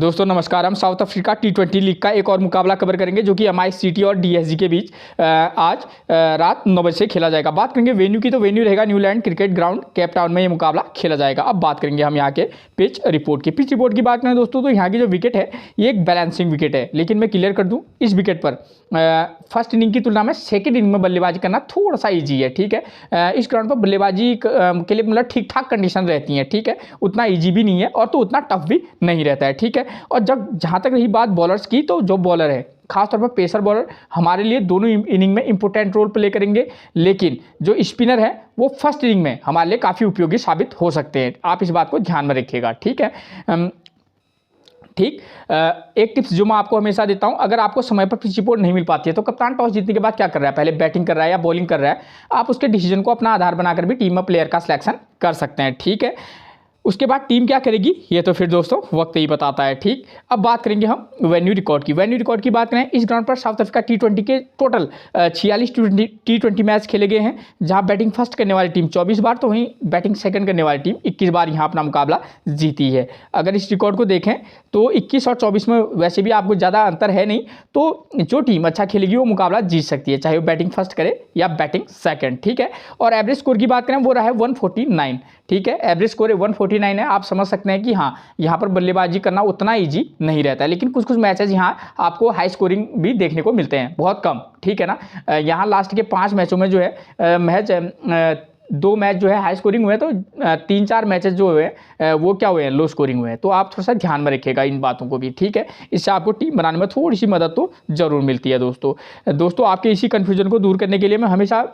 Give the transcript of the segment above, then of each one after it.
दोस्तों नमस्कार। हम साउथ अफ्रीका T20 लीग का एक और मुकाबला कवर करेंगे जो कि MI सिटी और DSG के बीच आज रात 9 बजे से खेला जाएगा। बात करेंगे वेन्यू की, तो वेन्यू रहेगा Newland cricket ground, Cape Town में ये मुकाबला खेला जाएगा। अब बात करेंगे हम यहाँ के पिच रिपोर्ट की। पिच रिपोर्ट की बात करें दोस्तों, तो यहाँ की जो विकेट है ये एक बैलेंसिंग विकेट है, लेकिन मैं क्लियर कर दूँ, इस विकेट पर फर्स्ट इनिंग की तुलना में सेकेंड इनिंग में बल्लेबाजी करना थोड़ा सा ईजी है। ठीक है, इस ग्राउंड पर बल्लेबाजी के लिए मतलब ठीक ठाक कंडीशन रहती हैं। ठीक है, उतना ईजी भी नहीं है और तो उतना टफ भी नहीं रहता है। ठीक है, और जब जहाँ तक रही बात बॉलर्स की, तो जो बॉलर है खासतौर पर पेसर बॉलर हमारे लिए दोनों इनिंग में इंपॉर्टेंट रोल प्ले करेंगे, लेकिन जो स्पिनर है वो फर्स्ट इनिंग में हमारे लिए काफ़ी उपयोगी साबित हो सकते हैं। आप इस बात को ध्यान में रखिएगा। ठीक है, ठीक। एक टिप्स जो मैं आपको हमेशा देता हूं, अगर आपको समय पर पिच रिपोर्ट नहीं मिल पाती है तो कप्तान टॉस जीतने के बाद क्या कर रहा है, पहले बैटिंग कर रहा है या बॉलिंग कर रहा है, आप उसके डिसीजन को अपना आधार बनाकर भी टीम में प्लेयर का सिलेक्शन कर सकते हैं। ठीक है, उसके बाद टीम क्या करेगी ये तो फिर दोस्तों वक्त ही बताता है। ठीक, अब बात करेंगे हम वेन्यू रिकॉर्ड की। वेन्यू रिकॉर्ड की बात करें, इस ग्राउंड पर साउथ अफ्रीका T20 के टोटल 46 T20 मैच खेले गए हैं, जहां बैटिंग फर्स्ट करने वाली टीम 24 बार, तो वहीं बैटिंग सेकंड करने वाली टीम 21 बार यहां अपना मुकाबला जीती है। अगर इस रिकॉर्ड को देखें तो 21 और 24 में वैसे भी आपको ज़्यादा अंतर है नहीं, तो जो टीम अच्छा खेलेगी वो मुकाबला जीत सकती है, चाहे वो बैटिंग फर्स्ट करे या बैटिंग सेकंड। ठीक है, और एवरेज स्कोर की बात करें वो रहा है 149। ठीक है, एवरेज स्कोर 149 है। आप समझ सकते हैं कि हाँ, यहाँ पर बल्लेबाजी करना उतना ईजी नहीं रहता है, लेकिन कुछ कुछ मैचेस यहाँ आपको हाई स्कोरिंग भी देखने को मिलते हैं, बहुत कम। ठीक है ना, यहाँ लास्ट के 5 मैचों में जो है मैच 2 मैच जो है हाई स्कोरिंग हुए, तो 3-4 मैचेस जो हुए वो क्या हुए हैं, लो स्कोरिंग हुए हैं। तो आप थोड़ा सा ध्यान में रखिएगा इन बातों को भी। ठीक है, इससे आपको टीम बनाने में थोड़ी सी मदद तो जरूर मिलती है। दोस्तों आपके इसी कन्फ्यूजन को दूर करने के लिए मैं हमेशा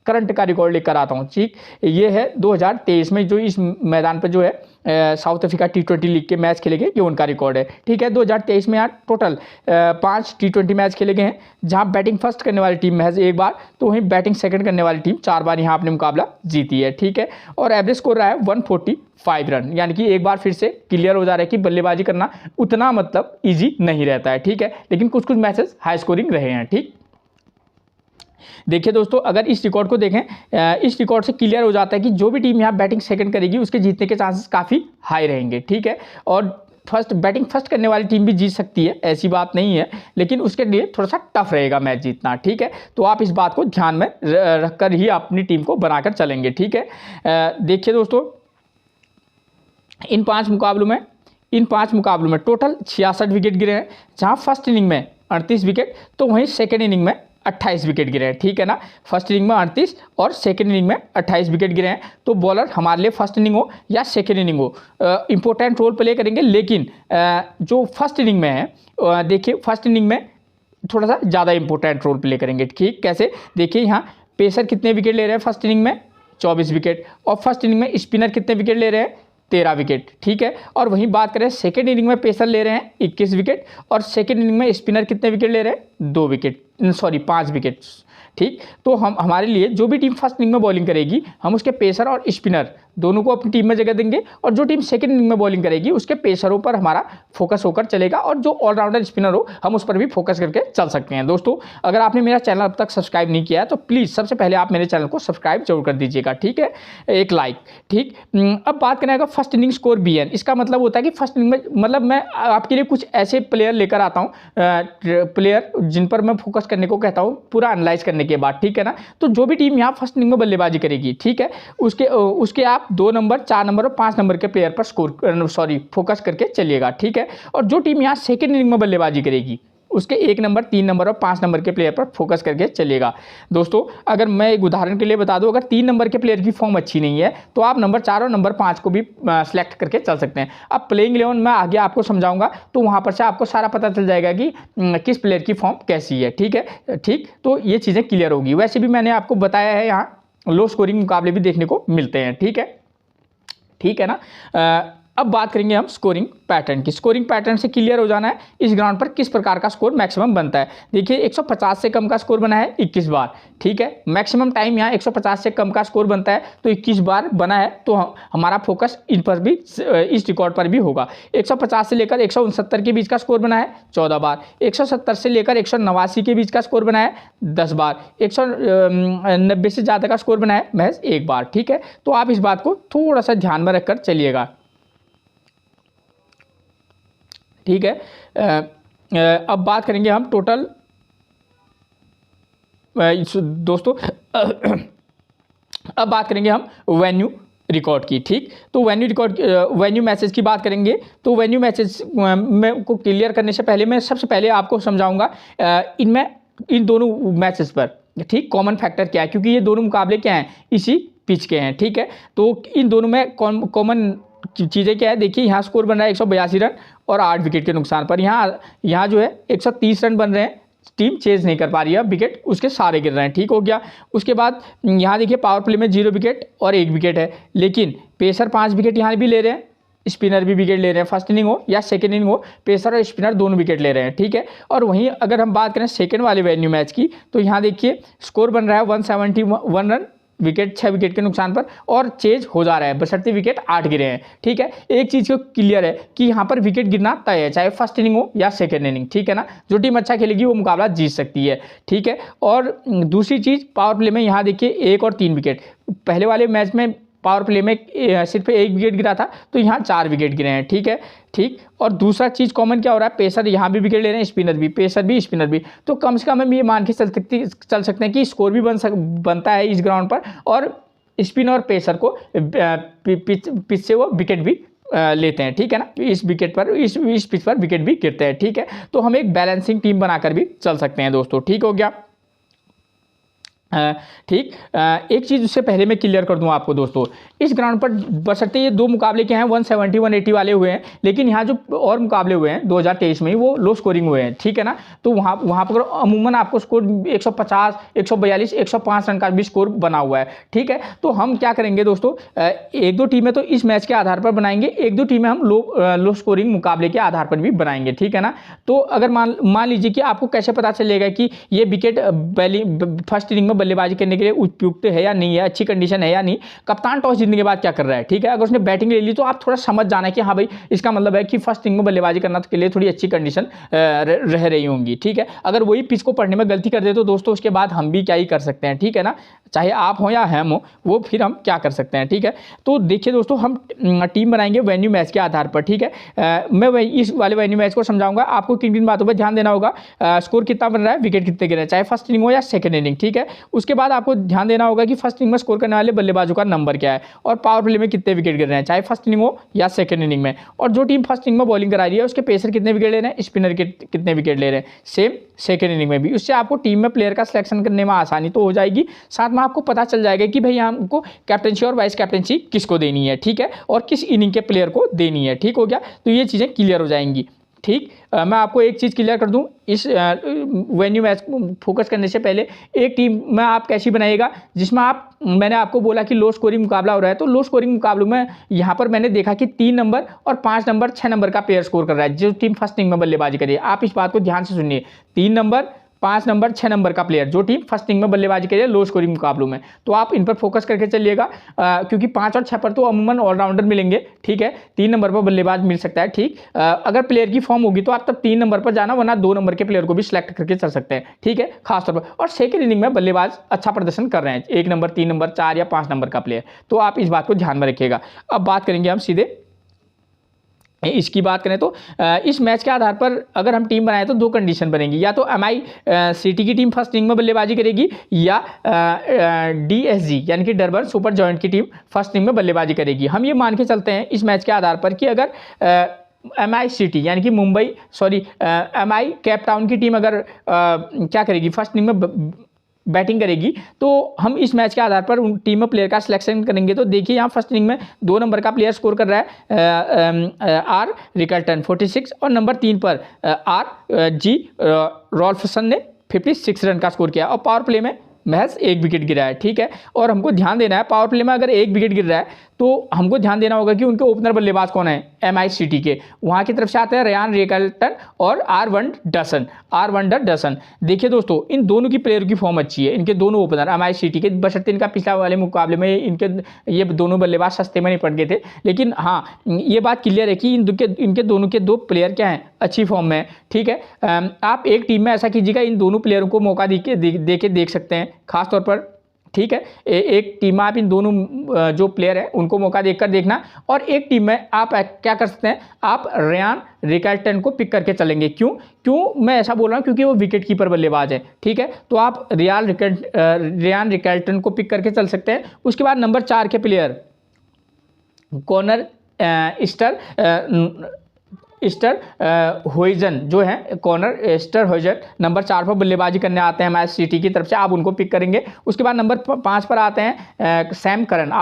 करंट का रिकॉर्ड लेकर आता हूँ। ठीक, ये है 2023 में जो इस मैदान पर जो है साउथ अफ्रीका T20 लीग के मैच खेले गए, ये उनका रिकॉर्ड है। ठीक है, 2023 में यहाँ टोटल 5 T20 मैच खेले गए हैं, जहाँ बैटिंग फर्स्ट करने वाली टीम महज 1 बार, तो वहीं बैटिंग सेकंड करने वाली टीम 4 बार यहाँ अपने मुकाबला जीती है। ठीक है, और एवरेज स्कोर रहा है 145 रन, यानी कि एक बार फिर से क्लियर हो जा रहा है कि बल्लेबाजी करना उतना मतलब ईजी नहीं रहता है। ठीक है, लेकिन कुछ कुछ मैचेस हाई स्कोरिंग रहे हैं। ठीक, देखिए दोस्तों, अगर इस रिकॉर्ड को देखें, इस रिकॉर्ड से क्लियर हो जाता है कि जो भी टीम यहाँ बैटिंग सेकंड करेगी उसके जीतने के चांसेस काफ़ी हाई रहेंगे। ठीक है, और बैटिंग फर्स्ट करने वाली टीम भी जीत सकती है, ऐसी बात नहीं है, लेकिन उसके लिए थोड़ा सा टफ रहेगा मैच जीतना। ठीक है, तो आप इस बात को ध्यान में रखकर ही अपनी टीम को बनाकर चलेंगे। ठीक है, देखिए दोस्तों, इन 5 मुकाबलों में टोटल 66 विकेट गिरे हैं, जहाँ फर्स्ट इनिंग में 38 विकेट, तो वहीं सेकेंड इनिंग में 28 विकेट गिरे हैं। ठीक है ना, फर्स्ट इनिंग में 38 और सेकेंड इनिंग में 28 विकेट गिरे हैं। तो बॉलर हमारे लिए फर्स्ट इनिंग हो या सेकेंड इनिंग हो इंपॉर्टेंट रोल प्ले करेंगे, लेकिन जो फर्स्ट इनिंग में है, देखिए फर्स्ट इनिंग में थोड़ा सा ज़्यादा इंपॉर्टेंट रोल प्ले करेंगे। ठीक, कैसे, देखिए यहाँ पेसर कितने विकेट ले रहे हैं फर्स्ट इनिंग में, 24 विकेट, और फर्स्ट इनिंग में स्पिनर कितने विकेट ले रहे हैं, 13 विकेट। ठीक है, और वहीं बात करें सेकेंड इनिंग में पेसर ले रहे हैं 21 विकेट, और सेकेंड इनिंग में स्पिनर कितने विकेट ले रहे हैं, 5 विकेट। ठीक, तो हमारे लिए जो भी टीम फर्स्ट इनिंग में बॉलिंग करेगी, हम उसके पेसर और स्पिनर दोनों को अपनी टीम में जगह देंगे, और जो टीम सेकंड इनिंग में बॉलिंग करेगी उसके पेसरों पर हमारा फोकस होकर चलेगा, और जो ऑलराउंडर स्पिनर हो हम उस पर भी फोकस करके चल सकते हैं। दोस्तों, अगर आपने मेरा चैनल अब तक सब्सक्राइब नहीं किया है तो प्लीज़ सबसे पहले आप मेरे चैनल को सब्सक्राइब जरूर कर दीजिएगा। ठीक है, एक लाइक। ठीक, अब बात करें अगर फर्स्ट इनिंग स्कोर BN, इसका मतलब होता है कि फर्स्ट इनिंग में, मतलब मैं आपके लिए कुछ ऐसे प्लेयर लेकर आता हूँ, प्लेयर जिन पर मैं फोकस करने को कहता हूँ पूरा एनालाइज करने के बाद। ठीक है ना, तो जो भी टीम यहाँ फर्स्ट इनिंग में बल्लेबाजी करेगी, ठीक है, उसके आप 2 नंबर, 4 नंबर और 5 नंबर के प्लेयर पर फोकस करके चलिएगा। ठीक है, और जो टीम यहाँ सेकंड इनिंग में बल्लेबाजी करेगी उसके 1 नंबर, 3 नंबर और 5 नंबर के प्लेयर पर फोकस करके चलिएगा। दोस्तों, अगर मैं एक उदाहरण के लिए बता दूं, अगर 3 नंबर के प्लेयर की फॉर्म अच्छी नहीं है तो आप नंबर 4 और नंबर 5 को भी सिलेक्ट करके चल सकते हैं। अब प्लेइंग 11 मैं आगे आपको समझाऊंगा, तो वहां पर से आपको सारा पता चल जाएगा कि किस प्लेयर की फॉर्म कैसी है। ठीक है, ठीक, तो ये चीज़ें क्लियर होगी। वैसे भी मैंने आपको बताया है, यहाँ लो स्कोरिंग मुकाबले भी देखने को मिलते हैं। ठीक है ना, अब बात करेंगे हम स्कोरिंग पैटर्न की। स्कोरिंग पैटर्न से क्लियर हो जाना है इस ग्राउंड पर किस प्रकार का स्कोर मैक्सिमम बनता है। देखिए 150 से कम का स्कोर बना है 21 बार। ठीक है, मैक्सिमम टाइम यहाँ 150 से कम का स्कोर बनता है तो 21 बार बना है, तो हमारा फोकस इन पर भी, इस रिकॉर्ड पर भी होगा। 150 से लेकर 169 के बीच का स्कोर बना है 14 बार, 170 से लेकर 189 के बीच का स्कोर बना है 10 बार, 190 से ज़्यादा का स्कोर बना है महज 1 बार। ठीक है, तो आप इस बात को थोड़ा सा ध्यान में रखकर चलिएगा। ठीक है। अब बात करेंगे हम टोटल दोस्तों अब बात करेंगे हम वेन्यू रिकॉर्ड की। ठीक, तो वेन्यू मैसेज की बात करेंगे। तो वेन्यू मैसेज में को क्लियर करने से पहले मैं सबसे पहले आपको समझाऊंगा इन दोनों मैसेज पर ठीक कॉमन फैक्टर क्या है, क्योंकि ये दोनों मुकाबले क्या हैं, इसी पिच के हैं। ठीक है, तो इन दोनों में कॉमन चीज़ें क्या है, देखिए यहाँ स्कोर बन रहा है 182 रन और 8 विकेट के नुकसान पर। यहाँ जो है 130 रन बन रहे हैं, टीम चेज नहीं कर पा रही है, विकेट उसके सारे गिर रहे हैं। ठीक हो गया। उसके बाद यहाँ देखिए पावर प्ले में 0 विकेट और 1 विकेट है, लेकिन पेसर 5 विकेट यहाँ भी ले रहे हैं, स्पिनर भी विकेट ले रहे हैं। फर्स्ट इनिंग हो या सेकंड इनिंग हो, पेसर और स्पिनर दोनों विकेट ले रहे हैं। ठीक है, और वहीं अगर हम बात करें सेकंड वाले वेन्यू मैच की, तो यहाँ देखिए स्कोर बन रहा है 171 रन, विकेट 6 विकेट के नुकसान पर, और चेज हो जा रहा है बशर्ते विकेट 8 गिरे हैं। ठीक है, एक चीज़ को क्लियर है कि यहाँ पर विकेट गिरना तय है, चाहे फर्स्ट इनिंग हो या सेकंड इनिंग। ठीक है ना, जो टीम अच्छा खेलेगी वो मुकाबला जीत सकती है। ठीक है, और दूसरी चीज़ पावर प्ले में यहाँ देखिए 1 और 3 विकेट, पहले वाले मैच में पावर प्ले में सिर्फ 1 विकेट गिरा था, तो यहाँ 4 विकेट गिरे हैं। ठीक है, ठीक। और दूसरा चीज़ कॉमन क्या हो रहा है, पेसर यहाँ भी विकेट ले रहे हैं, स्पिनर भी, पेसर भी स्पिनर भी, तो कम से कम हम ये मान के चल सकते हैं कि स्कोर भी बनता है इस ग्राउंड पर, और स्पिनर और पेसर को पिच से वो विकेट भी लेते हैं। ठीक है ना, इस विकेट पर इस पिच पर विकेट भी गिरते हैं। ठीक है, तो हम एक बैलेंसिंग टीम बनाकर भी चल सकते हैं दोस्तों। ठीक हो गया। ठीक, एक चीज़ उससे पहले मैं क्लियर कर दूं आपको दोस्तों, इस ग्राउंड पर बशर्ते ये दो मुकाबले के हैं 170 180 वाले हुए हैं, लेकिन यहाँ जो और मुकाबले हुए हैं 2023 में ही वो लो स्कोरिंग हुए हैं। ठीक है ना, तो वहाँ पर अमूमन आपको स्कोर 150 142 105 रन का भी स्कोर बना हुआ है। ठीक है, तो हम क्या करेंगे दोस्तों, एक दो टीमें तो इस मैच के आधार पर बनाएंगे, एक दो टीमें हम लो स्कोरिंग मुकाबले के आधार पर भी बनाएंगे। ठीक है ना, तो अगर मान लीजिए कि आपको कैसे पता चलेगा कि ये विकेट फर्स्ट इनिंग में बल्लेबाजी करने के लिए उपयुक्त है या नहीं है, अच्छी कंडीशन है या नहीं, कप्तान टॉस जीतने के बाद क्या कर रहा है। ठीक है, अगर उसने बैटिंग ले ली तो आप थोड़ा समझ जाना है कि हाँ भाई इसका मतलब है कि फर्स्ट इनिंग में बल्लेबाजी करना के लिए थोड़ी अच्छी कंडीशन रह रही होंगी। ठीक है, अगर वही पिच को पढ़ने में गलती कर दे तो दोस्तों उसके बाद हम भी क्या ही कर सकते हैं। ठीक है ना, चाहे आप हो या हम हो, वो फिर हम क्या कर सकते हैं। ठीक है, तो देखिए दोस्तों हम टीम बनाएंगे वेन्यू मैच के आधार पर। ठीक है, मैं इस वाले वेन्यू मैच को समझाऊंगा, आपको किन किन बातों पर ध्यान देना होगा, स्कोर कितना बन रहा है, विकेट कितने गिर रहे हैं, चाहे फर्स्ट इनिंग हो या सेकंड इनिंग। ठीक है, उसके बाद आपको ध्यान देना होगा कि फर्स्ट इनिंग में स्कोर करने वाले बल्लेबाजों का नंबर क्या है, और पावर प्ले में कितने विकेट गिर रहे हैं, चाहे फर्स्ट इनिंग हो या सेकंड इनिंग में, और जो टीम फर्स्ट इनिंग में बॉलिंग करा रही है उसके पेसर कितने विकेट ले रहे हैं, स्पिनर कितने विकेट ले रहे हैं, सेम सेकंड इनिंग में भी। उससे आपको टीम में प्लेयर का सिलेक्शन करने में आसानी तो हो जाएगी, साथ में आपको पता चल जाएगा कि भाई हमको कैप्टनसी और वाइस कैप्टनसी किसको देनी है। ठीक है, और किस इनिंग के प्लेयर को देनी है। ठीक हो गया, तो ये चीज़ें क्लियर हो जाएंगी। ठीक, मैं आपको एक चीज़ क्लियर कर दूं, इस वेन्यू मैच को फोकस करने से पहले एक टीम में आप कैसी बनाइएगा जिसमें मैंने आपको बोला कि लो स्कोरिंग मुकाबला हो रहा है, तो लो स्कोरिंग मुकाबलों में यहाँ पर मैंने देखा कि 3 नंबर और 5 नंबर 6 नंबर का प्लेयर स्कोर कर रहा है, जो टीम फर्स्ट इनिंग में बल्लेबाजी करिए। आप इस बात को ध्यान से सुनिए, 3 नंबर 5 नंबर 6 नंबर का प्लेयर जो टीम फर्स्ट इनिंग में बल्लेबाजी करिए लो स्कोरिंग मुकाबलों में, तो आप इन पर फोकस करके चलिएगा, क्योंकि 5 और 6 पर तो अमूमन ऑलराउंडर मिलेंगे। ठीक है, 3 नंबर पर बल्लेबाज मिल सकता है। ठीक, अगर प्लेयर की फॉर्म होगी तो आप तब 3 नंबर पर जाना, वरना 2 नंबर के प्लेयर को भी सिलेक्ट करके चल सकते हैं। ठीक है, खासतौर पर, और सेकंड इनिंग में बल्लेबाज अच्छा प्रदर्शन कर रहे हैं 1 नंबर 3 नंबर 4 या 5 नंबर का प्लेयर, तो आप इस बात को ध्यान में रखिएगा। अब बात करेंगे हम सीधे इसकी बात करें तो इस मैच के आधार पर अगर हम टीम बनाएं तो 2 कंडीशन बनेगी, या तो एमआई सिटी की टीम फर्स्ट इनिंग में बल्लेबाजी करेगी, या डीएसजी यानी कि डरबन सुपर जॉइंट की टीम फर्स्ट इनिंग में बल्लेबाजी करेगी। हम ये मान के चलते हैं इस मैच के आधार पर कि अगर एमआई सिटी यानी कि एमआई केप टाउन की टीम अगर क्या करेगी, फर्स्ट इनिंग में बैटिंग करेगी, तो हम इस मैच के आधार पर उन टीम में प्लेयर का सिलेक्शन करेंगे। तो देखिए यहाँ फर्स्ट इनिंग में 2 नंबर का प्लेयर स्कोर कर रहा है आर रिकल्टन 46, और नंबर 3 पर आर जी रॉल्फसन ने 56 रन का स्कोर किया, और पावर प्ले में महज 1 विकेट गिरा है। ठीक है, और हमको ध्यान देना है पावर प्ले में अगर 1 विकेट गिर रहा है तो हमको ध्यान देना होगा कि उनके ओपनर बल्लेबाज कौन है, एमआई सिटी के, वहाँ की तरफ से आते हैं रेयान रिकल्टन और आर वंडर डसन। देखिए दोस्तों इन दोनों की प्लेयर की फॉर्म अच्छी है, इनके दोनों ओपनर एमआई सिटी के, बशर्ते इनका पिछला वाले मुकाबले में ये दोनों बल्लेबाज सस्ते में नहीं पड़ गए थे, लेकिन हाँ ये बात क्लियर है कि इनके दोनों के 2 प्लेयर क्या हैं, अच्छी फॉर्म में। ठीक है, आप एक टीम में ऐसा कीजिएगा, इन दोनों प्लेयरों को मौका दे के देख सकते हैं, खासतौर पर ठीक है। एक टीम में आप इन दोनों जो प्लेयर हैं उनको मौका देखकर देखना, और एक टीम में आप क्या कर सकते हैं, आप रेयान रिकेल्टन को पिक करके चलेंगे। क्यों मैं ऐसा बोल रहा हूँ, क्योंकि वो विकेट कीपर बल्लेबाज है, ठीक है। तो आप रेयान रिकेल्टन को पिक करके चल सकते हैं। उसके बाद नंबर 4 के प्लेयर कॉनर होइजन जो है, कॉनर स्टरहोइजन नंबर 4 पर बल्लेबाजी करने आते हैं मैच सिटी की तरफ से, आप उनको पिक करेंगे। उसके बाद नंबर 5 पर आते हैं सैम करन,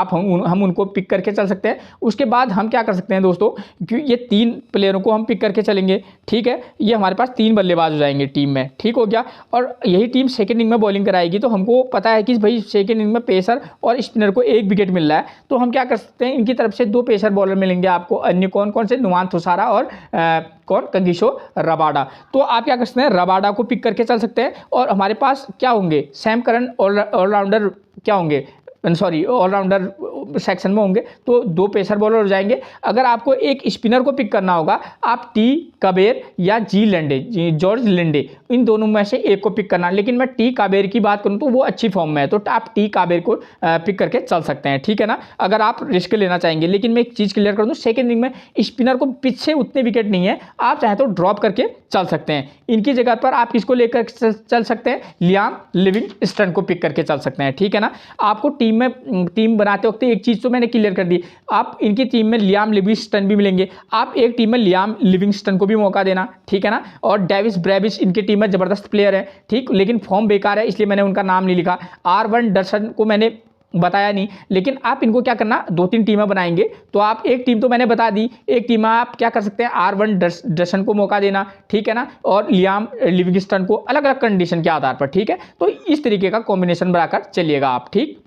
हम उनको पिक करके चल सकते हैं। उसके बाद हम क्या कर सकते हैं दोस्तों, क्योंकि ये 3 प्लेयरों को हम पिक करके चलेंगे, ठीक है। ये हमारे पास 3 बल्लेबाज हो जाएंगे टीम में, ठीक हो गया। और यही टीम सेकेंड इनिंग में बॉलिंग कराएगी, तो हमको पता है कि भाई सेकेंड इनिंग में पेसर और स्पिनर को 1 विकेट मिल रहा है, तो हम क्या कर सकते हैं, इनकी तरफ से 2 पेसर बॉलर मिलेंगे आपको। अन्य कौन कौन से, नुवान थुसारा और कौन, कंगिसो रबाडा। तो आप क्या कर सकते हैं, रबाडा को पिक करके चल सकते हैं। और हमारे पास क्या होंगे, सैम करन ऑलराउंडर क्या होंगे, सॉरी ऑलराउंडर सेक्शन में होंगे, तो 2 पेसर बॉलर हो जाएंगे। अगर आपको एक स्पिनर को पिक करना होगा, आप टी कबेर या जॉर्ज लिंडे, इन दोनों में से एक को पिक करना। लेकिन मैं टी काबेर की बात करूं तो वो अच्छी फॉर्म में है, तो आप टी काबेर को पिक करके चल सकते हैं, ठीक है ना, अगर आप रिस्क लेना चाहेंगे। लेकिन मैं एक चीज़ क्लियर कर दूं, सेकेंड इनिंग में स्पिनर को पीछे उतने विकेट नहीं है, आप चाहें तो ड्रॉप करके चल सकते हैं। इनकी जगह पर आप किसको लेकर चल सकते हैं, लियाम लिविंगस्टन को पिक करके चल सकते हैं, ठीक है ना। आपको टीम बनाते वक्त एक चीज़ तो मैंने क्लियर कर दी, आप इनकी टीम में लियाम लिविंगस्टन भी मिलेंगे, आप एक टीम में लियाम लिविंगस्टन को भी मौका देना, ठीक है ना। और डेविस ब्रेविस इनकी टीम में ज़बरदस्त प्लेयर है, ठीक, लेकिन फॉर्म बेकार है, इसलिए मैंने उनका नाम नहीं लिखा। R1 डर्सन को मैंने बताया नहीं, लेकिन आप इनको क्या करना, 2-3 टीमें बनाएंगे, तो आप एक टीम तो मैंने बता दी, एक टीम आप क्या कर सकते हैं, R1 डर्सन को मौका देना, ठीक है ना, और लियाम लिविंगस्टन को अलग अलग कंडीशन के आधार पर, ठीक है। तो इस तरीके का कॉम्बिनेशन बनाकर चलिएगा आप, ठीक।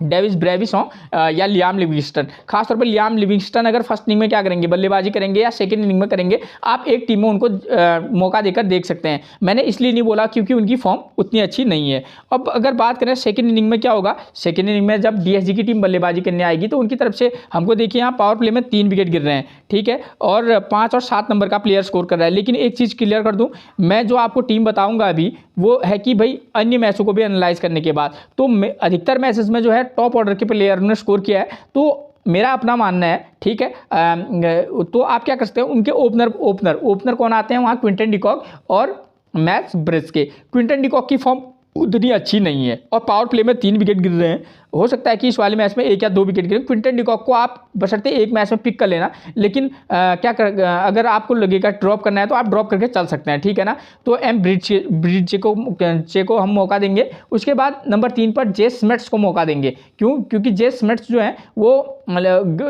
डेविस ब्रेविस हो या लियाम लिविंगस्टन, खासतौर पर लियाम लिविंगस्टन अगर फर्स्ट इनिंग में क्या करेंगे, बल्लेबाजी करेंगे या सेकंड इनिंग में करेंगे, आप एक टीम में उनको मौका देकर देख सकते हैं। मैंने इसलिए नहीं बोला क्योंकि उनकी फॉर्म उतनी अच्छी नहीं है। अब अगर बात करें सेकंड इनिंग में क्या होगा, सेकंड इनिंग में जब डीएसजी की टीम बल्लेबाजी करने आएगी, तो उनकी तरफ से हमको देखिए यहाँ पावर प्ले में 3 विकेट गिर रहे हैं, ठीक है, और 5 और 7 नंबर का प्लेयर स्कोर कर रहा है। लेकिन एक चीज़ क्लियर कर दूँ, मैं जो आपको टीम बताऊँगा अभी, वो है कि भाई अन्य मैचों को भी एनालाइज करने के बाद, तो अधिकतर मैचेस में जो है टॉप ऑर्डर के प्लेयर ने स्कोर किया है, तो मेरा अपना मानना है, ठीक है। तो आप क्या कर सकते हैं, उनके ओपनर कौन आते हैं वहाँ, क्विंटन डिकॉक और मैक्स ब्रिस्के। क्विंटन डिकॉक की फॉर्म उतनी अच्छी नहीं है और पावर प्ले में 3 विकेट गिर रहे हैं, हो सकता है कि इस वाले मैच में 1 या 2 विकेट गिरे। क्विंटन डिकॉक को आप बशर्ते एक मैच में पिक कर लेना, लेकिन अगर आपको लगेगा ड्रॉप करना है तो आप ड्रॉप करके चल सकते हैं, ठीक है ना। तो ब्रिड्जे को हम मौका देंगे। उसके बाद नंबर 3 पर जे स्मिथ्स को मौका देंगे। क्योंकि जे स्मिथ्स जो है वो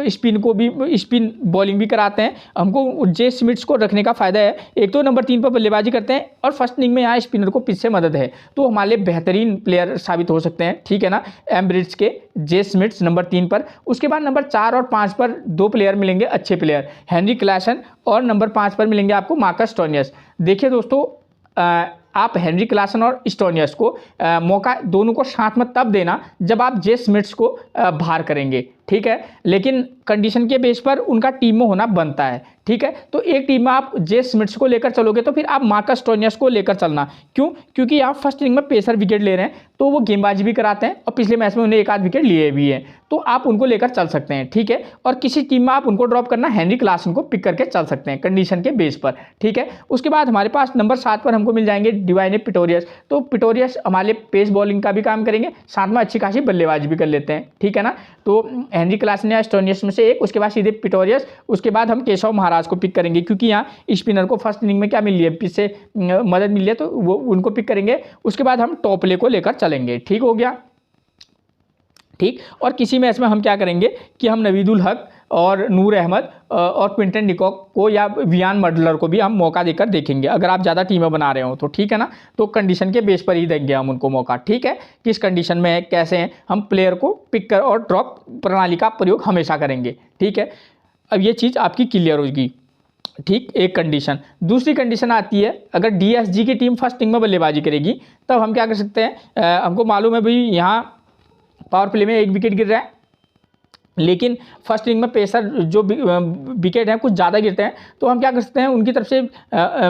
स्पिन बॉलिंग भी कराते हैं। हमको जे स्मिथ्स को रखने का फ़ायदा है, एक तो नंबर 3 पर बल्लेबाजी करते हैं और फर्स्ट इनिंग में यहाँ स्पिनर को पीछे मदद है, तो हमारे लिए बेहतरीन प्लेयर साबित हो सकते हैं, ठीक है ना। ब्रिड्ज के जे स्मिथ्स नंबर 3 पर। उसके बाद नंबर 4 और 5 पर 2 प्लेयर मिलेंगे अच्छे प्लेयर, हेनरी क्लासन, और नंबर 5 पर मिलेंगे आपको मार्कस स्टोनियस। देखिए दोस्तों, आप हेनरी क्लासन और स्टोनियस को मौका दोनों को साथ में तब देना जब आप जे स्मिथ्स को बाहर करेंगे, ठीक है। लेकिन कंडीशन के बेस पर उनका टीम में होना बनता है, ठीक है। तो एक टीम में आप जे स्मिथ्स को लेकर चलोगे तो फिर आप मार्कस स्टोनियस को लेकर चलना। क्योंकि आप फर्स्ट इनिंग में पेसर विकेट ले रहे हैं, तो वो गेंदबाजी भी कराते हैं और पिछले मैच में उन्हें 1 आध विकेट लिए भी हैं, तो आप उनको लेकर चल सकते हैं, ठीक है। और किसी टीम में आप उनको ड्रॉप करना, हेनरी क्लासन को पिक करके चल सकते हैं कंडीशन के बेस पर, ठीक है। उसके बाद हमारे पास नंबर 7 पर हमको मिल जाएंगे डिवाइन पिटोरियस। तो पिटोरियस हमारे पेस बॉलिंग का भी काम करेंगे, साथ में अच्छी खासी बल्लेबाजी भी कर लेते हैं, ठीक है ना। तो हेनरी क्लासन या स्टोनियस में से एक, उसके बाद सीधे पिटोरियस, उसके बाद हम केशव महाराज को पिक करेंगे, क्योंकि यहाँ स्पिनर को फर्स्ट इनिंग में क्या मिल रही है, पीछे मदद मिली है, तो वो उनको पिक करेंगे। उसके बाद हम टॉप ले को लेकर चलेंगे, ठीक हो गया, ठीक। और किसी मैच में हम क्या करेंगे कि हम नवीदुल हक और नूर अहमद और क्विंटन डिकॉक को या वियान मडलर को भी हम मौका देकर देखेंगे, अगर आप ज़्यादा टीमें बना रहे हो तो, ठीक है ना। तो कंडीशन के बेस पर ही देंगे हम उनको मौका, ठीक है। किस कंडीशन में है, कैसे हैं, हम प्लेयर को पिक कर और ड्रॉप प्रणाली का प्रयोग हमेशा करेंगे, ठीक है। अब ये चीज़ आपकी क्लियर होगी, ठीक। एक कंडीशन। दूसरी कंडीशन आती है, अगर डीएसजी की टीम फर्स्ट इनिंग में बल्लेबाजी करेगी, तब हम क्या कर सकते हैं, हमको मालूम है भाई यहाँ पावर प्ले में 1 विकेट गिर रहा है, लेकिन फर्स्ट इनिंग में पेसर जो विकेट हैं कुछ ज़्यादा गिरते हैं, तो हम क्या कर सकते हैं उनकी तरफ से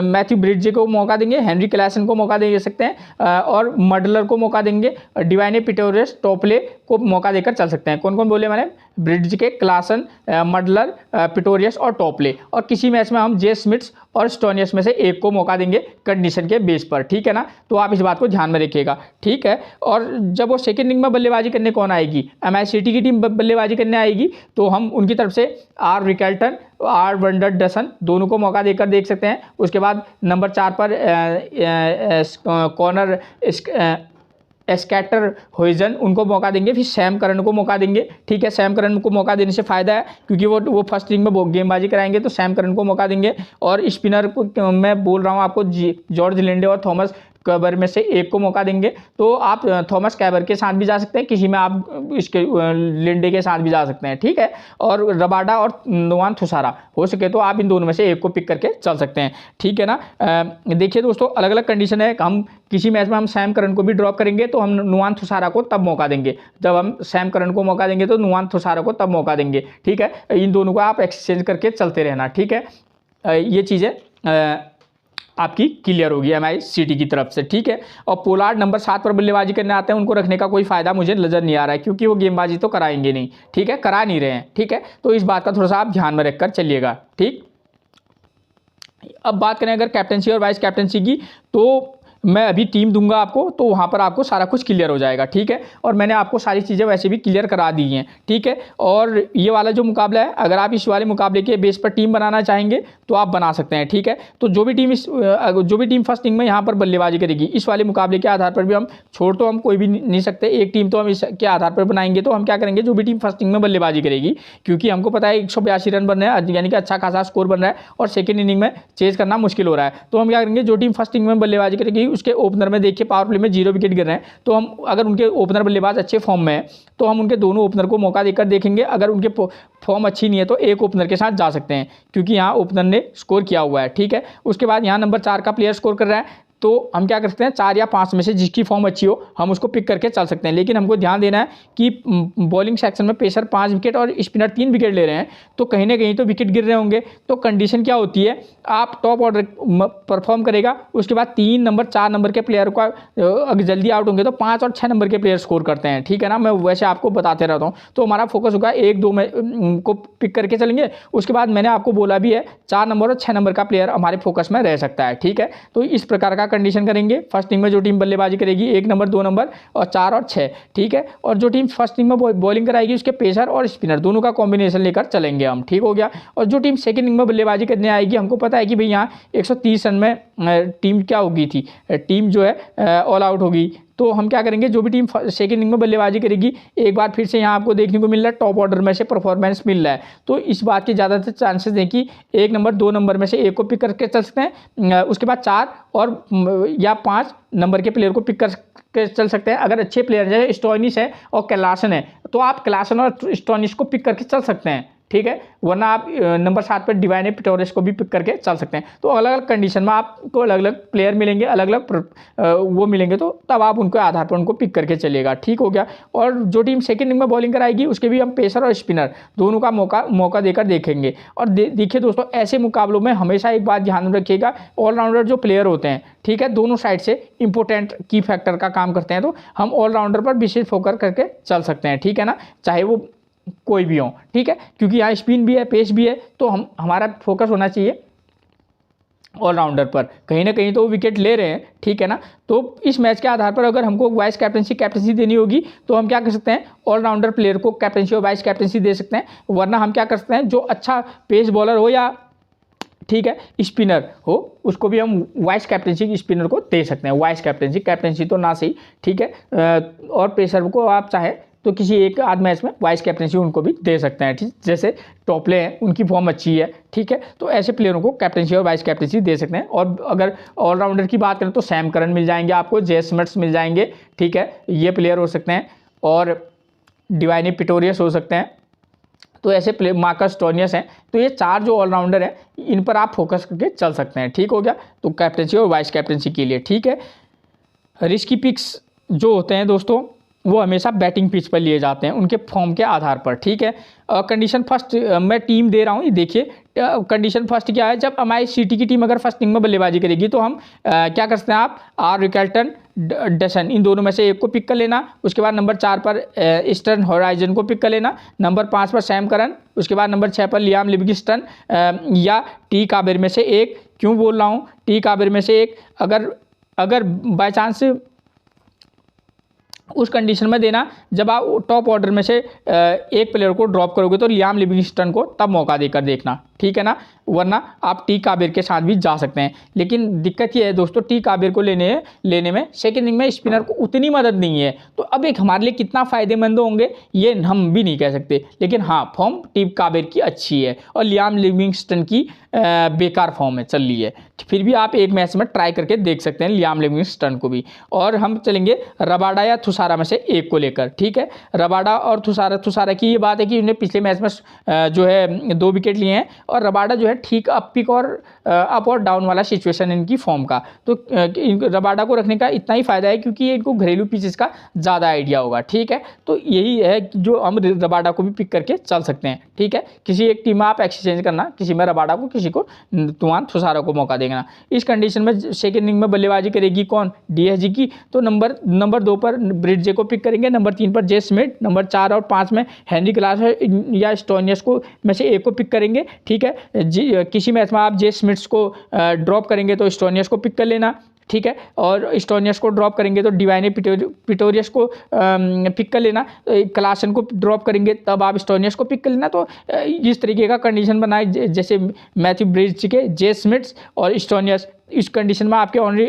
मैथ्यू ब्रिड्जे को मौका देंगे, हेनरी क्लासन को मौका दे सकते हैं और मडलर को मौका देंगे, डिवाइने पिटोरियस टोपले को मौका देकर चल सकते हैं। कौन कौन बोले मैंने? ब्रिड्ज के, क्लासन, मडलर, पिटोरियस और टोपले। और किसी मैच में हम जे स्मिथ्स और स्टोनियस में से एक को मौका देंगे कंडीशन के बेस पर, ठीक है ना। तो आप इस बात को ध्यान में रखिएगा, ठीक है। और जब वो सेकंड इनिंग में बल्लेबाजी करने कौन आएगी? MICT की टीम बल्लेबाजी करने आएगी, तो हम उनकी तरफ से आर रिकेल्टन, आर वंडरडसन दोनों को मौका देकर देख सकते हैं। उसके बाद नंबर 4 पर कॉर्नर स्कैटर होइजन, उनको मौका देंगे। फिर सैम करन को मौका देंगे, ठीक है। सैम करन को मौका देने से फ़ायदा है क्योंकि वो फर्स्ट इनिंग में गेंदबाजी कराएंगे, तो सैम करन को मौका देंगे। और स्पिनर को मैं बोल रहा हूँ आपको, जॉर्ज लिंडे और थॉमस कैबर में से एक को मौका देंगे। तो आप थॉमस कैबर के साथ भी जा सकते हैं, किसी में आप इसके लिंडे के साथ भी जा सकते हैं, ठीक है। और रबाडा और नुआन थुसारा, हो सके तो आप इन दोनों में से एक को पिक करके चल सकते हैं, ठीक है ना। देखिए दोस्तों, अलग अलग कंडीशन है। हम किसी मैच में हम सैम करन को भी ड्रॉप करेंगे तो हम नुआन थुसारा को तब मौका देंगे, जब हम सैम करन को मौका देंगे तो नुआन थुसारा को तब मौका देंगे, ठीक है। इन दोनों को आप एक्सचेंज करके चलते रहना, ठीक है। ये चीज़ें आपकी क्लियर होगी MICT की तरफ से, ठीक है। और पोलार्ड नंबर 7 पर बल्लेबाजी करने आते हैं, उनको रखने का कोई फायदा मुझे नजर नहीं आ रहा है क्योंकि वो गेंदबाजी तो कराएंगे नहीं, ठीक है, करा नहीं रहे हैं, ठीक है। तो इस बात का थोड़ा सा आप ध्यान में रखकर चलिएगा, ठीक। अब बात करें अगर कैप्टनसी और वाइस कैप्टनसी की, तो मैं अभी टीम दूंगा आपको, तो वहाँ पर आपको सारा कुछ क्लियर हो जाएगा, ठीक है। और मैंने आपको सारी चीज़ें वैसे भी क्लियर करा दी हैं, ठीक है। और ये वाला जो मुकाबला है, अगर आप इस वाले मुकाबले के बेस पर टीम बनाना चाहेंगे तो आप बना सकते हैं, ठीक है। तो जो भी टीम फर्स्ट इनिंग में यहाँ पर बल्लेबाजी करेगी, इस वाले मुकाबले के आधार पर भी हम छोड़ तो हम कोई भी नहीं सकते, एक टीम तो हम इसके आधार पर बनाएंगे। तो हम क्या करेंगे, जो भी टीम फर्स्ट इनिंग में बल्लेबाजी करेगी, क्योंकि हमको पता है 182 रन बन रहे हैं, यानी कि अच्छा खासा स्कोर बन रहा है और सेकेंड इनिंग में चेज करना मुश्किल हो रहा है, तो हम क्या करेंगे, जो टीम फर्स्ट इनिंग में बल्लेबाजी करेगी उसके ओपनर में देखिए पावर प्ले में 0 विकेट गिर रहे हैं, तो हम अगर उनके ओपनर बल्लेबाज अच्छे फॉर्म में है तो हम उनके दोनों ओपनर को मौका देकर देखेंगे। अगर उनके फॉर्म अच्छी नहीं है तो एक ओपनर के साथ जा सकते हैं क्योंकि यहाँ ओपनर ने स्कोर किया हुआ है, ठीक है। उसके बाद यहाँ नंबर 4 का प्लेयर स्कोर कर रहा है, तो हम क्या कर सकते हैं, 4 या 5 में से जिसकी फॉर्म अच्छी हो हम उसको पिक करके चल सकते हैं। लेकिन हमको ध्यान देना है कि बॉलिंग सेक्शन में पेसर 5 विकेट और स्पिनर 3 विकेट ले रहे हैं, तो कहीं ना कहीं तो विकेट गिर रहे होंगे। तो कंडीशन क्या होती है, आप टॉप ऑर्डर परफॉर्म करेगा, उसके बाद 3 नंबर 4 नंबर के प्लेयर का अगर जल्दी आउट होंगे तो 5 और 6 नंबर के प्लेयर स्कोर करते हैं, ठीक है ना। मैं वैसे आपको बताते रहता हूँ, तो हमारा फोकस होगा 1-2 में को पिक करके चलेंगे। उसके बाद मैंने आपको बोला भी है 4 नंबर और 6 नंबर का प्लेयर हमारे फोकस में रह सकता है, ठीक है। तो इस प्रकार का कंडीशन करेंगे। फर्स्ट इनिंग में जो टीम बल्लेबाजी करेगी 1 नंबर 2 नंबर और 4 और 6, ठीक है। और जो टीम फर्स्ट इनिंग में बॉलिंग कराएगी उसके पेसर और स्पिनर दोनों का कॉम्बिनेशन लेकर चलेंगे हम, ठीक हो गया। और जो टीम सेकंड इनिंग में बल्लेबाजी करने आएगी, हमको पता है कि भाई यहाँ 130 रन में टीम क्या होगी थी, टीम जो है ऑल आउट होगी। तो हम क्या करेंगे, जो भी टीम सेकंड इनिंग में बल्लेबाजी करेगी, एक बार फिर से यहाँ आपको देखने को मिल रहा है टॉप ऑर्डर में से परफॉर्मेंस मिल रहा है, तो इस बात के ज़्यादातर चांसेस हैं कि 1 नंबर 2 नंबर में से एक को पिक करके चल सकते हैं। उसके बाद 4 और या 5 नंबर के प्लेयर को पिक करके चल सकते हैं। अगर अच्छे प्लेयर जैसे स्टोनिस है और क्लासन है तो आप क्लासन और स्टोनिस को पिक करके चल सकते हैं, ठीक है। वरना आप नंबर 7 पर डिवाइने पिटोरियस को भी पिक करके चल सकते हैं। तो अलग अलग कंडीशन में आपको अलग अलग प्लेयर मिलेंगे, अलग अलग वो मिलेंगे, तो तब आप उनके आधार पर उनको पिक करके चलिएगा, ठीक हो गया। और जो टीम सेकंड इनिंग में बॉलिंग कराएगी उसके भी हम पेसर और स्पिनर दोनों का मौका देकर देखेंगे। और देखिए दोस्तों, ऐसे मुकाबलों में हमेशा एक बात ध्यान में रखिएगा, ऑलराउंडर जो प्लेयर होते हैं, ठीक है, दोनों साइड से इंपॉर्टेंट की फैक्टर का काम करते हैं, तो हम ऑलराउंडर पर विशेष फोकस करके चल सकते हैं, ठीक है ना, चाहे वो कोई भी हो, ठीक है। क्योंकि यहाँ स्पिन भी है, पेस भी है, तो हमारा फोकस होना चाहिए ऑलराउंडर पर। कहीं ना कहीं तो वो विकेट ले रहे हैं, ठीक है ना। तो इस मैच के आधार पर अगर हमको वाइस कैप्टनसी देनी होगी तो हम क्या कर सकते हैं, ऑलराउंडर प्लेयर को कैप्टनसी और वाइस कैप्टनसी दे सकते हैं। वरना हम क्या कर सकते हैं, जो अच्छा पेस बॉलर हो या ठीक है स्पिनर हो, उसको भी हम वाइस कैप्टनसी स्पिनर को दे सकते हैं। वाइस कैप्टनसी तो ना सही, ठीक है। और पेसर को आप चाहे तो किसी एक आध मैच में वाइस कैप्टनसी उनको भी दे सकते हैं, ठीक। जैसे टॉपले हैं, उनकी फॉर्म अच्छी है, ठीक है, तो ऐसे प्लेयरों को कैप्टनसी और वाइस कैप्टनसी दे सकते हैं। और अगर ऑलराउंडर की बात करें तो सैम करन मिल जाएंगे आपको, जे स्मिथ्स मिल जाएंगे, ठीक है, ये प्लेयर हो सकते हैं। और डिवाइने पिटोरियस हो सकते हैं। तो ऐसे प्ले मार्कस स्टोनियस हैं। तो ये 4 जो ऑलराउंडर हैं, इन पर आप फोकस करके चल सकते हैं, ठीक हो गया। तो कैप्टनसी और वाइस कैप्टनसी के लिए, ठीक है। रिस्की पिक्स जो होते हैं दोस्तों, वो हमेशा बैटिंग पिच पर लिए जाते हैं उनके फॉर्म के आधार पर, ठीक है। कंडीशन फर्स्ट मैं टीम दे रहा हूँ, ये देखिए कंडीशन फर्स्ट क्या है, जब हमारी सिटी की टीम अगर फर्स्ट इनिंग में बल्लेबाजी करेगी तो हम क्या कर सकते हैं, आप आर रिकल्टन, डसन, इन दोनों में से एक को पिक कर लेना। उसके बाद नंबर 4 पर ईस्टर्न होराइजन को पिक कर लेना, नंबर 5 पर सैम करन, उसके बाद नंबर 6 पर लियाम लिविंगस्टन या टी काबिर में से एक। क्यों बोल रहा हूँ टी काबिर में से एक, अगर बाय चांस उस कंडीशन में देना जब आप टॉप ऑर्डर में से एक प्लेयर को ड्रॉप करोगे तो लियाम लिविंगस्टन को तब मौका देकर देखना, ठीक है ना, वरना आप टी काबिर के साथ भी जा सकते हैं। लेकिन दिक्कत ये है दोस्तों, टी काबिर को लेने में सेकंड इनिंग में स्पिनर को उतनी मदद नहीं है, तो अब एक हमारे लिए कितना फ़ायदेमंद होंगे ये हम भी नहीं कह सकते। लेकिन हाँ, फॉर्म टी काबिर की अच्छी है और लियाम लिविंगस्टन की बेकार फॉर्म है, चल रही है, फिर भी आप एक मैच में ट्राई करके देख सकते हैं लियाम लिविंगस्टन को भी। और हम चलेंगे रबाडा या थुसारा में से एक को लेकर, ठीक है। रबाडा और थुसारा की ये बात है कि उन्हें पिछले मैच में जो है 2 विकेट लिए हैं और रबाडा जो है ठीक अप और डाउन वाला सिचुएशन इनकी फॉर्म का, तो रबाडा को रखने का इतना ही फायदा है क्योंकि इनको घरेलू पिचेस का ज़्यादा आइडिया होगा, ठीक है। तो यही है जो हम रबाडा को भी पिक करके चल सकते हैं, ठीक है। किसी एक टीम में आप एक्सचेंज करना, किसी में रबाडा को, किसी को तूफान थुसारा को मौका देना। इस कंडीशन में सेकेंड इनिंग में बल्लेबाजी करेगी कौन, डीएसजी की, तो नंबर 2 पर ब्रिड्जे को पिक करेंगे, नंबर 3 पर जे स्मिथ, नंबर 4 और 5 में हेनरी क्लासन या स्टोनियस को में से एक को पिक करेंगे, ठीक है। किसी मैच में आप जे स्मिथ्स को ड्रॉप करेंगे तो स्टोनियस को पिक कर लेना, ठीक है। और स्टोनियस को ड्रॉप करेंगे तो डिवाइने पिटोरियस को पिक कर लेना, क्लासन को ड्रॉप करेंगे तब आप स्टोनियस को पिक कर लेना। तो इस तरीके का कंडीशन बनाए जैसे मैथ्यू ब्रिड्ज के, जे स्मिथ्स और स्टोनियस, इस कंडीशन में आपके ओनली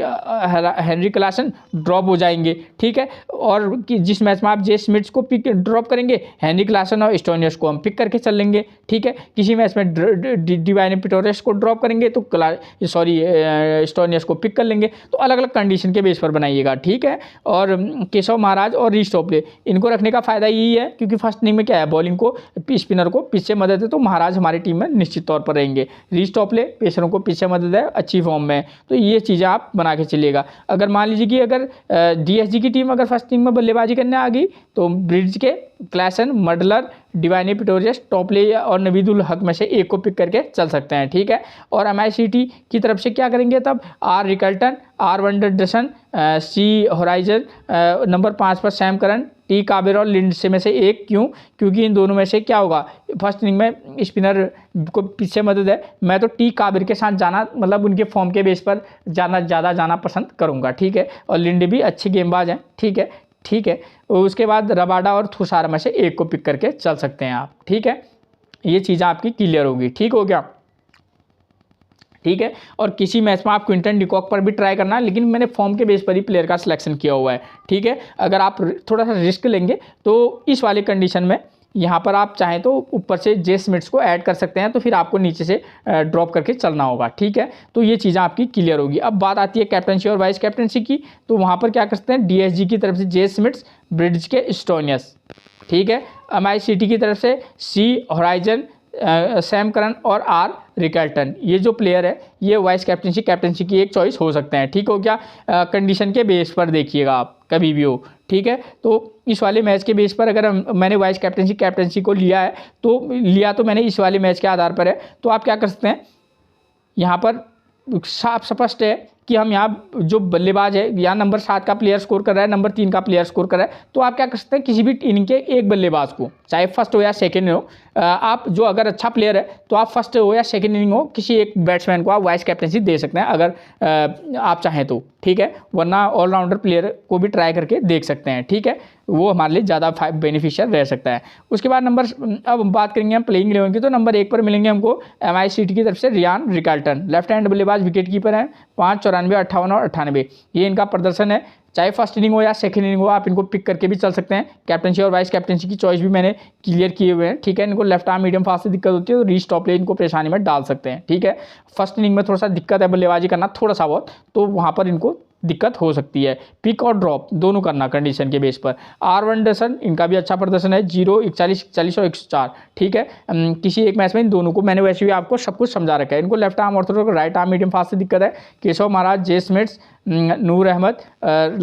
हेनरी क्लासन ड्रॉप हो जाएंगे, ठीक है। और कि जिस मैच में आप जे स्मिथ्स को पिक ड्रॉप करेंगे, हेनरी क्लासन और स्टोनियस को हम पिक करके चल लेंगे, ठीक है। किसी मैच में डिवाइन पिटोरियस को ड्रॉप करेंगे तो स्टोनियस को पिक कर लेंगे। तो अलग अलग कंडीशन के बेस पर बनाइएगा, ठीक है। और केशव महाराज और रीस टॉपले, इनको रखने का फायदा यही है क्योंकि फर्स्ट इनिंग में क्या है, बॉलिंग को स्पिनर को पीछे मदद है, तो महाराज हमारी टीम में निश्चित तौर पर रहेंगे। रीस टॉपले पेसरों को पीछे मदद है, अच्छी फॉर्म में, तो ये चीज़ें आप बना के चलिएगा। अगर मान लीजिए कि अगर डीएसजी की टीम अगर फर्स्ट इनिंग में बल्लेबाजी करने आ गई तो ब्रिड्ज के, क्लासन, मडलर, डिवाइने पिटोरियस, टॉपले और नवीदुल हक में से एक को पिक करके चल सकते हैं, ठीक है। और एमआईसीटी की तरफ से क्या करेंगे तब, R Rickelton, R Wanderson, C Horizon, number 5 पर सैम करन, टी काबिर और लिंडसे में से एक। क्यों, क्योंकि इन दोनों में से क्या होगा, फर्स्ट इनिंग में स्पिनर को पीछे मदद है, मैं तो टी काबिर के साथ जाना, मतलब उनके फॉर्म के बेस पर ज़्यादा जाना पसंद करूँगा, ठीक है। और लिंडे भी अच्छे गेंदबाज हैं, ठीक है, ठीक है। उसके बाद रबाडा और थुसारा में से एक को पिक करके चल सकते हैं आप, ठीक है। ये चीज़ें आपकी क्लियर होगी, ठीक हो गया, ठीक है। और किसी मैच में आप क्विंटन डिकॉक पर भी ट्राई करना, लेकिन मैंने फॉर्म के बेस पर ही प्लेयर का सिलेक्शन किया हुआ है, ठीक है। अगर आप थोड़ा सा रिस्क लेंगे तो इस वाले कंडीशन में यहाँ पर आप चाहें तो ऊपर से जे स्मिथ्स को ऐड कर सकते हैं, तो फिर आपको नीचे से ड्रॉप करके चलना होगा, ठीक है। तो ये चीज़ें आपकी क्लियर होगी। अब बात आती है कैप्टनसी और वाइस कैप्टनसी की, तो वहाँ पर क्या कर सकते हैं, डीएसजी की तरफ से जे स्मिथ्स, ब्रिड्ज के स्टोनियस, ठीक है। एमआईसीटी की तरफ से सी होराइजन, सैम करन और आर रिकल्टन, ये जो प्लेयर है ये वाइस कैप्टनसी की एक चॉइस हो सकते हैं, ठीक हो क्या। कंडीशन के बेस पर देखिएगा आप कभी भी हो, ठीक है। तो इस वाले मैच के बेस पर अगर मैंने वाइस कैप्टनसी को लिया तो मैंने इस वाले मैच के आधार पर है, तो आप क्या कर सकते हैं, यहाँ पर साफ स्पष्ट है कि हम यहाँ जो बल्लेबाज है या नंबर 7 का प्लेयर स्कोर कर रहा है, नंबर 3 का प्लेयर स्कोर कर रहा है, तो आप क्या कर सकते हैं, किसी भी इनिंग के एक बल्लेबाज को, चाहे फर्स्ट हो या सेकंड हो, आप जो अगर अच्छा प्लेयर है तो आप फर्स्ट हो या सेकंड इनिंग हो, किसी एक बैट्समैन को आप वाइस कैप्टनसी दे सकते हैं अगर आप चाहें तो, ठीक है। वरना ऑलराउंडर प्लेयर को भी ट्राई करके देख सकते हैं, ठीक है, वो हमारे लिए ज़्यादा बेनिफिशियल रह सकता है। उसके बाद अब बात करेंगे हम प्लेइंग 11 की, तो नंबर 1 पर मिलेंगे हमको एमआईसीटी की तरफ से रियान रिकल्टन, लेफ्ट हैंड बल्लेबाज, विकेट कीपर हैं, 5, 94, 58 और 98, ये इनका प्रदर्शन है। चाहे फर्स्ट इनिंग हो या सेकंड इनिंग हो, आप इनको पिक करके भी चल सकते हैं। कैप्टनसी और वाइस कैप्टनसी की चॉइस भी मैंने क्लियर किए हुए हैं, ठीक है। इनको लेफ्ट आर्म मीडियम फास्ट से दिक्कत होती है तो रीच टॉप ले इनको परेशानी में डाल सकते हैं, ठीक है। फर्स्ट इनिंग में थोड़ा सा दिक्कत है बल्लेबाजी करना, थोड़ा सा बहुत, तो वहाँ पर इनको दिक्कत हो सकती है। पिक और ड्रॉप दोनों करना कंडीशन के बेस पर। आर वंडरसन, इनका भी अच्छा प्रदर्शन है, 0, 41, 41 और 104, ठीक है। किसी एक मैच में इन दोनों को मैंने वैसे भी आपको सब कुछ समझा रखा है। इनको left arm Orthodox, right arm medium fast से दिक्कत है। केशव महाराज, जे स्मिथ्स, नूर अहमद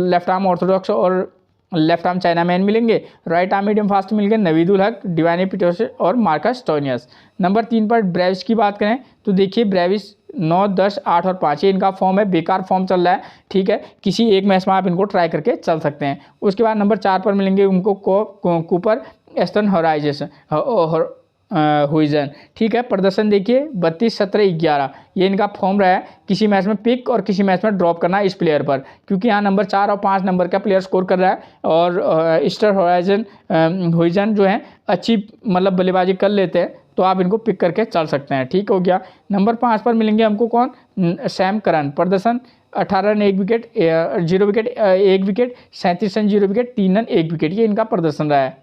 लेफ्ट आर्म ऑर्थोडॉक्स और लेफ्ट आर्म चाइनामैन मिलेंगे, राइट आर्म मीडियम फास्ट मिलेंगे नवीदुल हक, डिवानी पिटोस और मार्कस टोनियस। नंबर 3 पर ब्रेविस की बात करें तो देखिए ब्रेविस 9, 10, 8 और 5 ये इनका फॉर्म है, बेकार फॉर्म चल रहा है, ठीक है, किसी एक मैच में आप इनको ट्राई करके चल सकते हैं। उसके बाद नंबर 4 पर मिलेंगे उनको कूपर एस्टन हुइजन, ठीक है, प्रदर्शन देखिए 32, 17, 11 ये इनका फॉर्म रहा है, किसी मैच में पिक और किसी मैच में ड्रॉप करना इस प्लेयर पर, क्योंकि यहाँ नंबर 4 और 5 नंबर का प्लेयर स्कोर कर रहा है और ईस्टर हुइजन जो है अच्छी मतलब बल्लेबाजी कर लेते हैं, तो आप इनको पिक करके चल सकते हैं, ठीक हो गया। नंबर 5 पर मिलेंगे हमको कौन, सैम करन, प्रदर्शन 18 run 1 wicket 0 wicket 1 wicket, 37 run 0 wicket 3 run 1 wicket, ये इनका प्रदर्शन रहा है।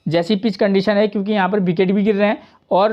जैसी पिच कंडीशन है, क्योंकि यहाँ पर विकेट भी गिर रहे हैं और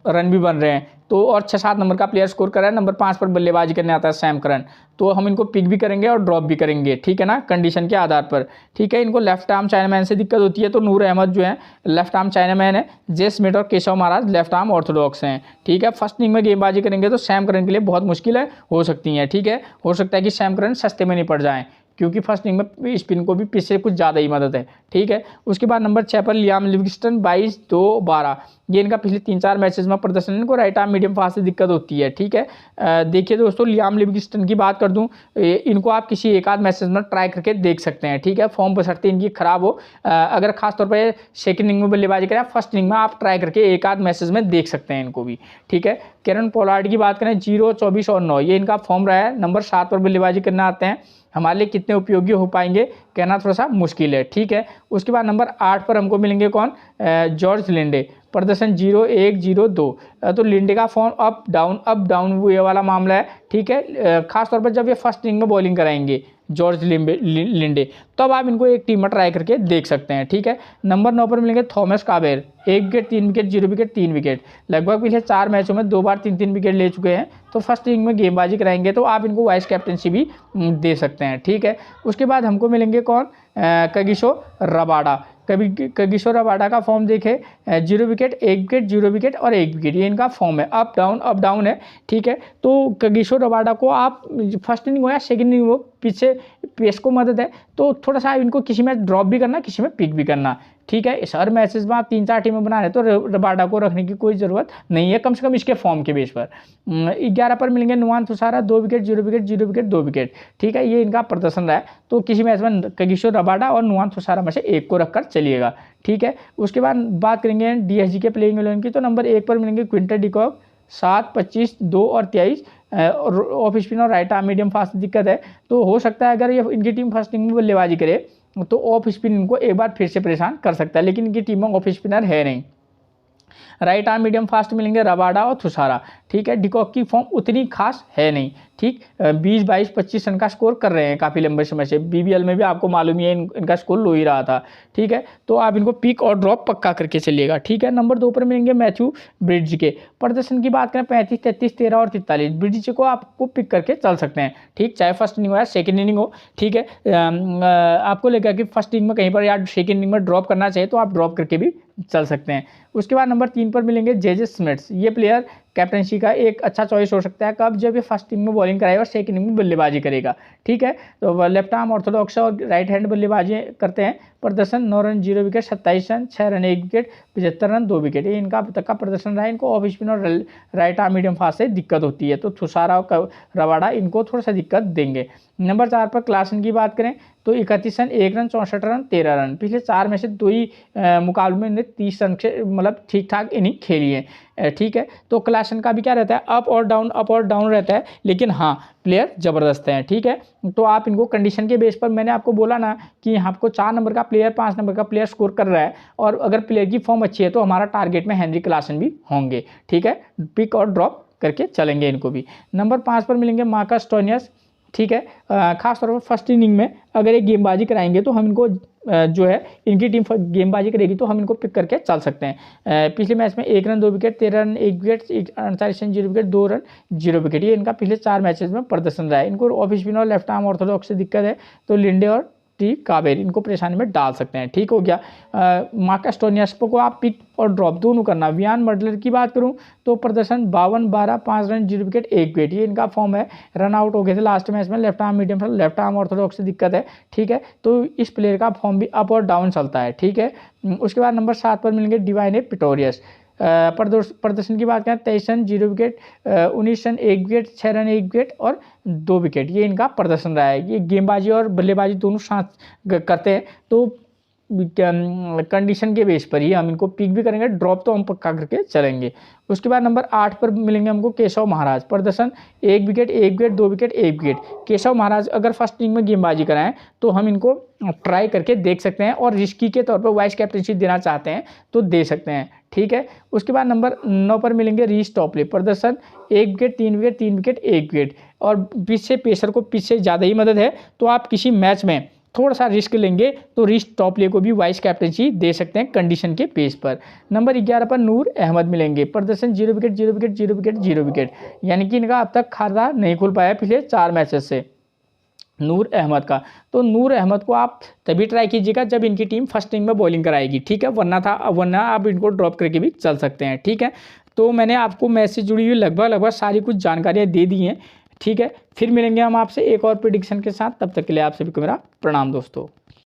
रन भी बन रहे हैं, तो और 6-7 नंबर का प्लेयर स्कोर कर रहा है, नंबर 5 पर बल्लेबाजी करने आता है सैम करन, तो हम इनको पिक भी करेंगे और ड्रॉप भी करेंगे, ठीक है ना, कंडीशन के आधार पर, ठीक है। इनको लेफ्ट आर्म चाइनामैन से दिक्कत होती है, तो नूर अहमद जो है लेफ्ट आर्म चाइनामैन है, जे स्मिथ और Keshav Maharaj left arm Orthodox हैं, ठीक है। फर्स्ट इनिंग में गेंदबाजी करेंगे तो सैम करन के लिए बहुत मुश्किल है, हो सकती है, ठीक है, हो सकता है कि सैम करन सस्ते में नहीं पड़ जाएँ, क्योंकि फर्स्ट इनिंग में स्पिन को भी पिच से कुछ ज़्यादा ही मदद है, ठीक है। उसके बाद नंबर 6 पर लियाम लिविंगस्टन 22, 2, 12 ये इनका पिछले 3-4 मैचेस में प्रदर्शन, इनको राइट आर्म मीडियम फास्ट से दिक्कत होती है, ठीक है। देखिए दोस्तों, लियाम लिविंगस्टन की बात कर दूं, इनको आप किसी एक आध मैचेस में ट्राई करके देख सकते हैं, ठीक है, फॉर्म बशर्ते इनकी खराब हो, अगर खासतौर पर सेकंड इनिंग में बल्लेबाजी करें, फर्स्ट इनिंग में आप ट्राई करके एक आध मैचेस में देख सकते हैं इनको भी, ठीक है। केरन पोलार्ड की बात करें 0, 24 और 9 ये इनका फॉर्म रहा है, नंबर 7 पर बल्लेबाजी करना आते हैं, हमारे लिए कितने उपयोगी हो पाएंगे कहना थोड़ा सा मुश्किल है, ठीक है। उसके बाद नंबर 8 पर हमको मिलेंगे कौन, जॉर्ज लिंडे, प्रदर्शन 0, 1, 0, 2, तो लिंडे का फॉर्म अप डाउन ये वाला मामला है, ठीक है। खासतौर पर जब ये फर्स्ट इनिंग में बॉलिंग कराएंगे जॉर्ज लिंडे, तब आप इनको एक टीम में ट्राई करके देख सकते हैं, ठीक है। नंबर 9 पर मिलेंगे थॉमस काबेर, 1 विकेट 3 विकेट 0 विकेट 3 विकेट, लगभग पिछले 4 मैचों में 2 बार 3-3 विकेट ले चुके हैं, तो फर्स्ट इनिंग में गेंदबाजी कराएंगे तो आप इनको वाइस कैप्टनसी भी दे सकते हैं, ठीक है। उसके बाद हमको मिलेंगे कौन, कगिसो रबाडा, कगिसो रबाडा का फॉर्म देखें 0 विकेट 1 विकेट 0 विकेट और 1 विकेट, ये इनका फॉर्म है, अप डाउन है, ठीक है। तो कगिसो रबाडा को आप फर्स्ट इनिंग हो या सेकंड इनिंग हो, पीछे पेस को मदद है, तो थोड़ा सा इनको किसी में ड्रॉप भी करना, किसी में पिक भी करना, ठीक है। इस हर मैचेस में आप 3-4 टीमें बना रहे तो रबाडा को रखने की कोई ज़रूरत नहीं है, कम से कम इसके फॉर्म के बेस पर। 11 पर मिलेंगे Nuwan थुसारा, 2 wicket 0 wicket 0 wicket 2 wicket, ठीक है, ये इनका प्रदर्शन रहा है, तो किसी मैच में कगिसो रबाडा और नुआन थुसारा में से एक को रखकर चलिएगा, ठीक है। उसके बाद बात करेंगे डीएसजी के प्लेइंग 11 की, तो नंबर 1 पर मिलेंगे क्विंटन डिकॉक, 7, 25, 2 और 23 ऑफ स्पिन और राइट आर्म मीडियम फास्ट दिक्कत है, तो हो सकता है अगर ये इनकी टीम फर्स्ट इनिंग में बल्लेबाजी करे तो ऑफ स्पिन इनको एक बार फिर से परेशान कर सकता है, लेकिन इनकी टीम में ऑफ स्पिनर है नहीं। राइट आर्म मीडियम फास्ट मिलेंगे रबाडा और थुसारा, ठीक है। डिकॉक की फॉर्म उतनी खास है नहीं, ठीक, 20, 22, 25 रन का स्कोर कर रहे हैं काफ़ी लंबे समय से, बीबीएल में भी आपको मालूम ही है इनका स्कोर लो ही रहा था, ठीक है, तो आप इनको पिक और ड्रॉप पक्का करके चलिएगा, ठीक है। नंबर 2 पर मिलेंगे मैथ्यू ब्रिड्ज के, प्रदर्शन की बात करें 35, 33, 13 और 43, ब्रिड्ज को आपको पिक करके चल सकते हैं, ठीक, चाहे फर्स्ट इनिंग हो या सेकेंड इनिंग हो, ठीक है। आपको लगा कि फर्स्ट इनिंग में कहीं पर या सेकेंड इनिंग में ड्रॉप करना चाहिए तो आप ड्रॉप करके भी चल सकते हैं। उसके बाद नंबर 3 पर मिलेंगे जे स्मिथ्स, ये प्लेयर कैप्टनसी का एक अच्छा चॉइस हो सकता है, कब जब ये फर्स्ट इनिंग में बॉलिंग कराएगा और सेकंड इनिंग में बल्लेबाजी करेगा, ठीक है। तो लेफ्ट आर्म ऑर्थोडॉक्स और राइट हैंड बल्लेबाजी करते हैं, प्रदर्शन 9 run 0 wicket 27 run 6 run 1 wicket 75 run 2 wicket, ये इनका अब तक का प्रदर्शन रहा है। इनको ऑफ स्पिन और राइट आर्म मीडियम फास्ट से दिक्कत होती है, तो थुसारा और रबाडा इनको थोड़ा सा दिक्कत देंगे। नंबर 4 पर क्लासन की बात करें तो 31 रन 1 रन 64 रन 13 रन, पिछले 4 में से 2 ही मुकाबले में इन्हें 30 रन से मतलब ठीक ठाक इनिंग खेली है, ठीक है। तो क्लासन का भी क्या रहता है, अप और डाउन रहता है, लेकिन हाँ प्लेयर ज़बरदस्त हैं, ठीक है। तो आप इनको कंडीशन के बेस पर, मैंने आपको बोला ना कि आपको 4 नंबर का प्लेयर 5 नंबर का प्लेयर स्कोर कर रहा है, और अगर प्लेयर की फॉर्म अच्छी है तो हमारा टारगेट में हेनरी क्लासन भी होंगे, ठीक है, पिक और ड्रॉप करके चलेंगे इनको भी। नंबर 5 पर मिलेंगे मार्कस टोनियस, ठीक है, खासतौर पर फर्स्ट इनिंग में अगर एक गेंदबाजी कराएंगे तो हम इनको जो है इनकी टीम गेंदबाजी करेगी तो हम इनको पिक करके चल सकते हैं। पिछले मैच में 1 run 2 wicket 13 run 1 wicket 48 run 0 wicket 2 run 0 wicket, ये इनका पिछले 4 मैचेस में प्रदर्शन रहा है। इनको ऑफ स्पिन और लेफ्ट आर्म ऑर्थोडॉक्स से दिक्कत है, तो लिंडे और टी कावेरी, इनको परेशानी में डाल सकते हैं। ठीक हो गया। मार्कस स्टोइनिस को आप पिक और ड्रॉप दोनों करना। वियान मडलर की बात करूं तो प्रदर्शन 52-12, 5 रन, 0 विकेट, 1 विकेट, ये इनका फॉर्म है। रन आउट हो गए थे लास्ट मैच में। Left arm medium, left arm Orthodox से दिक्कत है। ठीक है, तो इस प्लेयर का फॉर्म भी अप और डाउन चलता है। ठीक है, उसके बाद नंबर 7 पर मिलेंगे डिवाइन पिटोरियस। प्रदर्शन की बात करें 23 run, 0 wicket, 19 run, 1 wicket, 6 run, 1 wicket और 2 विकेट, ये इनका प्रदर्शन रहा है। ये गेंदबाजी और बल्लेबाजी दोनों साथ करते हैं, तो कंडीशन के बेस पर ही हम इनको पिक भी करेंगे, ड्रॉप तो हम पक्का करके चलेंगे। उसके बाद नंबर 8 पर मिलेंगे हमको केशव महाराज। प्रदर्शन 1 wicket, 1 wicket, 2 wicket, 1 wicket. Keshav Maharaj अगर फर्स्ट इनिंग में गेंदबाजी कराएं तो हम इनको ट्राई करके देख सकते हैं, और रिस्की के तौर पर वाइस कैप्टनशिप देना चाहते हैं तो दे सकते हैं। ठीक है, उसके बाद नंबर 9 पर मिलेंगे रीस टॉपले। प्रदर्शन 1 विकेट, 3 विकेट, 3 विकेट, 1 विकेट, और पीछे पेसर को पीछे ज़्यादा ही मदद है, तो आप किसी मैच में थोड़ा सा रिस्क लेंगे तो रीस टॉपले को भी वाइस कैप्टनसी दे सकते हैं कंडीशन के बेस पर। नंबर 11 पर नूर अहमद मिलेंगे। प्रदर्शन 0 विकेट, 0 विकेट, 0 विकेट, 0 विकेट, यानी कि इनका अब तक खाता नहीं खुल पाया पिछले 4 मैचेस से नूर अहमद का। तो नूर अहमद को आप तभी ट्राई कीजिएगा जब इनकी टीम फर्स्ट इनिंग में बॉलिंग कराएगी। ठीक है, वरना आप इनको ड्रॉप करके भी चल सकते हैं। ठीक है, तो मैंने आपको मैच से जुड़ी हुई लगभग सारी कुछ जानकारियाँ दे दी हैं। ठीक है, फिर मिलेंगे हम आपसे एक और प्रेडिक्शन के साथ। तब तक के लिए आप सभी को मेरा प्रणाम दोस्तों।